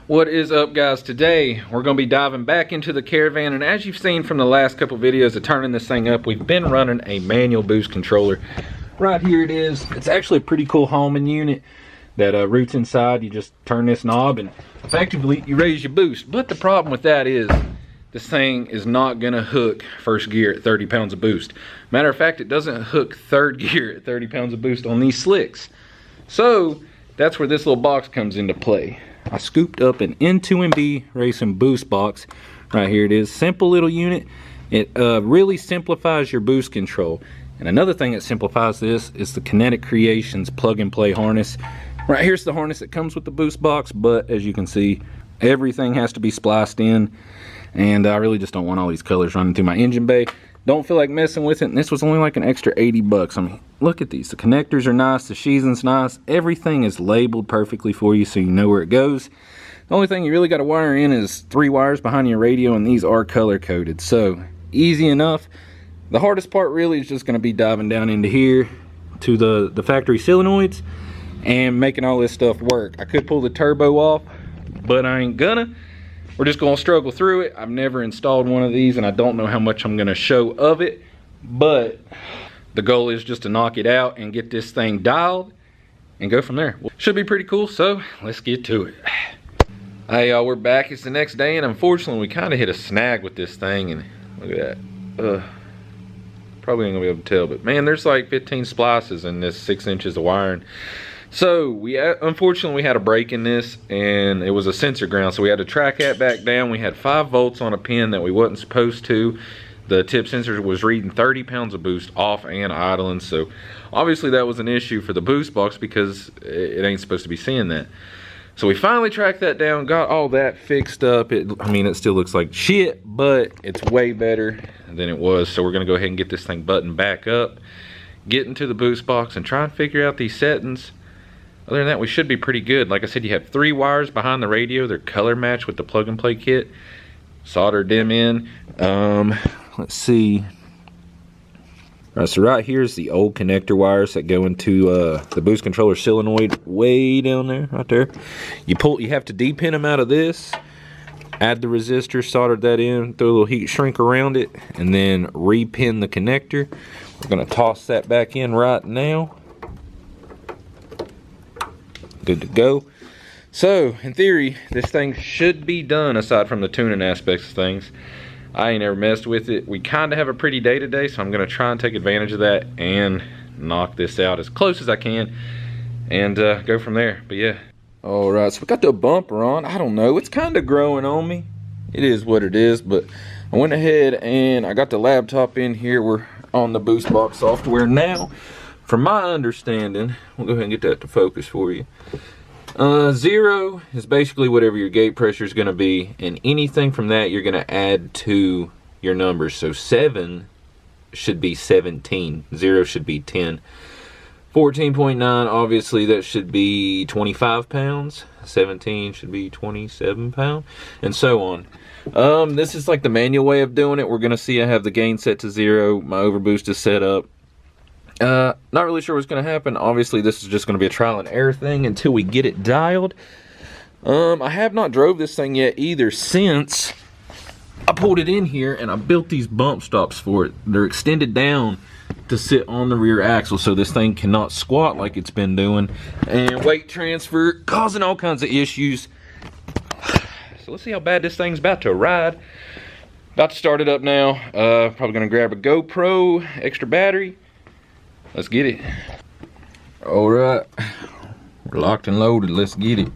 What is up, guys? Today we're going to be diving back into the Caravan, and as you've seen from the last couple videos of turning this thing up, we've been running a manual boost controller. Right here it is. It's actually a pretty cool homing unit that roots inside. You just turn this knob and effectively you raise your boost. But the problem with that is this thing is not going to hook first gear at 30 pounds of boost. Matter of fact, it doesn't hook third gear at 30 pounds of boost on these slicks. So that's where this little box comes into play. I scooped up an N2MB Racing Boost Box. Right here it is. Simple little unit. It really simplifies your boost control. And another thing that simplifies this is the Kinetic Creations plug and play harness. Right here's the harness that comes with the boost box, but as you can see, everything has to be spliced in. And I really just don't want all these colors running through my engine bay. Don't feel like messing with it, and this was only like an extra 80 bucks. I mean, look at these. The connectors are nice, the sheathing's nice. Everything is labeled perfectly for you so you know where it goes. The only thing you really got to wire in is 3 wires behind your radio, and these are color coded. So, easy enough. The hardest part really is just going to be diving down into here to the factory solenoids and making all this stuff work. I could pull the turbo off, but I ain't gonna. We're just gonna struggle through it. I've never installed one of these and I don't know how much I'm gonna show of it, but the goal is just to knock it out and get this thing dialed and go from there. Should be pretty cool, so let's get to it. Hey y'all, we're back. It's the next day and unfortunately we kind of hit a snag with this thing, and look at that. Probably ain't gonna be able to tell, but man, there's like 15 splices in this 6 inches of wiring. So we unfortunately we had a break in this, and it was a sensor ground, so we had to track that back down. We had 5 volts on a pin that we wasn't supposed to. The tip sensor was reading 30 pounds of boost off and idling, so obviously that was an issue for the boost box because it ain't supposed to be seeing that. So we finally tracked that down, got all that fixed up. I mean, it still looks like shit, but it's way better than it was. So we're gonna go ahead and get this thing buttoned back up, get into the boost box and try and figure out these settings. Other than that, we should be pretty good. Like I said, you have 3 wires behind the radio. They're color matched with the plug and play kit. Soldered them in. Let's see. All right, so right here is the old connector wires that go into the boost controller solenoid way down there, right there. You have to depin them out of this, add the resistor, solder that in, throw a little heat shrink around it, and then repin the connector. We're gonna toss that back in right now. Good to go. So in theory this thing should be done, aside from the tuning aspects of things. I ain't ever messed with it. We kind of have a pretty day today, so I'm gonna try and take advantage of that and knock this out as close as I can and go from there. But yeah, all right, so we got the bumper on. I don't know, it's kind of growing on me. It is what it is, but I went ahead and I got the laptop in here. We're on the boost box software now. From my understanding, we'll go ahead and get that to focus for you. 0 is basically whatever your gate pressure is going to be, and anything from that you're going to add to your numbers. So 7 should be 17, 0 should be 10. 14.9, obviously that should be 25 pounds. 17 should be 27 pounds, and so on. This is like the manual way of doing it. We're going to see I have the gain set to 0. My overboost is set up. Not really sure what's going to happen. Obviously this is just going to be a trial and error thing until we get it dialed. I have not drove this thing yet either since I pulled it in here, and I built these bump stops for it. They're extended down to sit on the rear axle so this thing cannot squat like it's been doing, and weight transfer causing all kinds of issues. So let's see how bad this thing's about to ride. About to start it up now. Probably gonna grab a GoPro extra battery. Let's get it. All right, we're locked and loaded. Let's get it.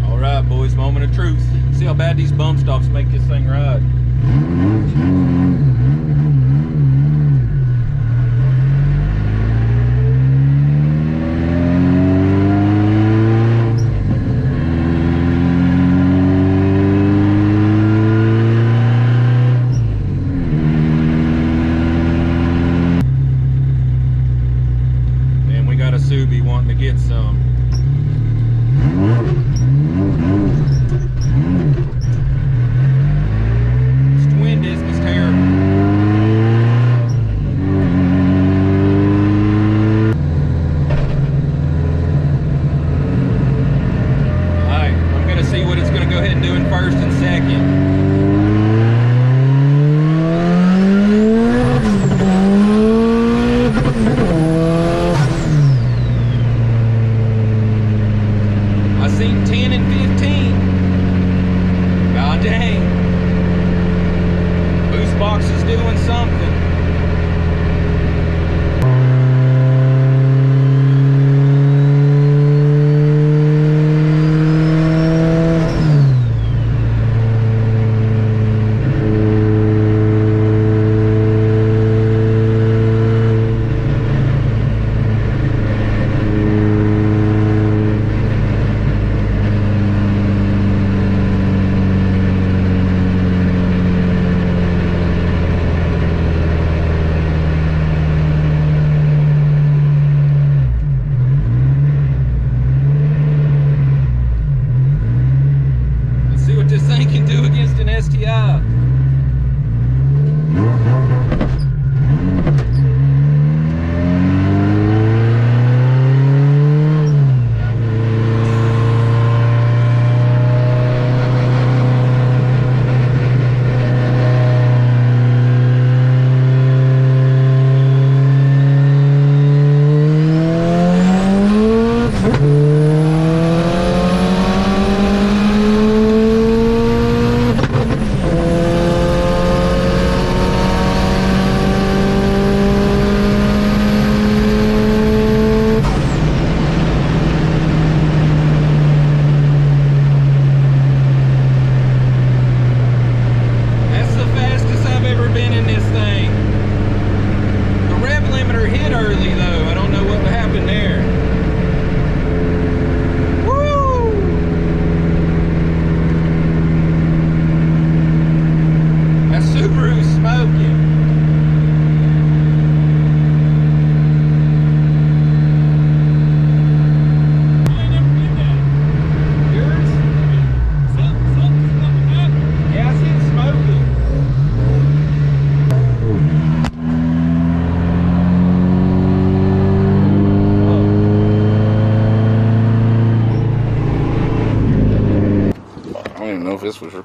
All right, boys, moment of truth. See how bad these bump stops make this thing ride. Wanting to get some. This twin disc is terrible.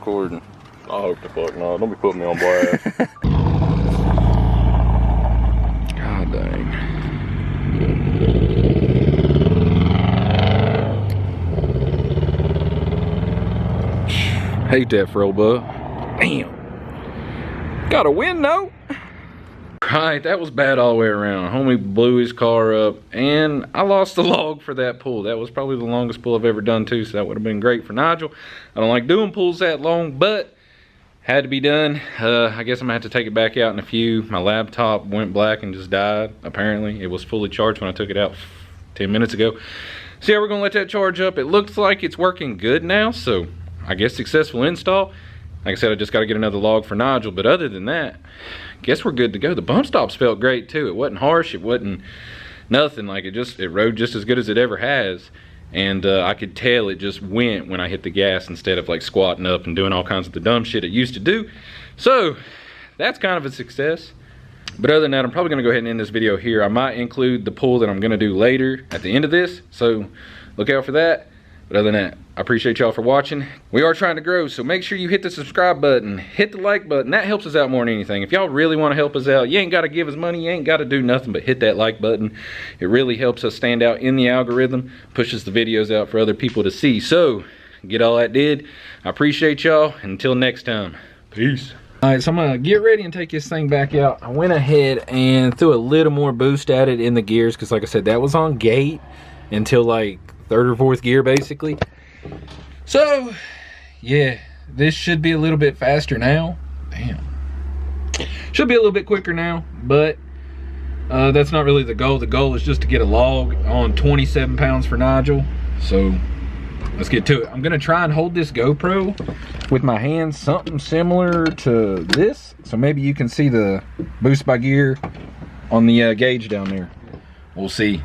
recording? I hope the fuck not. Don't be putting me on blast. God dang. Hate that fro bug. Damn. Got a win though. Right, that was bad all the way around. Homie blew his car up, and I lost the log for that pull. That was probably the longest pull I've ever done too, so that would have been great for Nigel. I don't like doing pulls that long, but had to be done. I guess I'm gonna have to take it back out in a few. My laptop went black and just died, apparently. It was fully charged when I took it out 10 minutes ago. So yeah, we're gonna let that charge up. It looks like it's working good now, so I guess successful install. Like I said, I just gotta get another log for Nigel, but other than that, guess we're good to go. The bump stops felt great too. It wasn't harsh, it wasn't nothing. Like it rode just as good as it ever has. And I could tell it just went when I hit the gas instead of like squatting up and doing all kinds of the dumb shit it used to do. So that's kind of a success. But other than that, I'm probably gonna go ahead and end this video here. I might include the pull that I'm gonna do later at the end of this, so look out for that. But other than that, I appreciate y'all for watching. We are trying to grow, so make sure you hit the subscribe button, hit the like button. That helps us out more than anything. If y'all really want to help us out, you ain't got to give us money, you ain't got to do nothing but hit that like button. It really helps us stand out in the algorithm, pushes the videos out for other people to see. So, get all that did. I appreciate y'all. Until next time, peace. All right, so I'm gonna get ready and take this thing back out. I went ahead and threw a little more boost at it in the gears, because like I said, that was on gate until like 3rd or 4th gear basically. So yeah, this should be a little bit faster now. Damn, should be a little bit quicker now, but that's not really the goal. The goal is just to get a log on 27 pounds for Nigel. So let's get to it. I'm gonna try and hold this GoPro with my hands, something similar to this, so maybe you can see the boost by gear on the gauge down there. We'll see.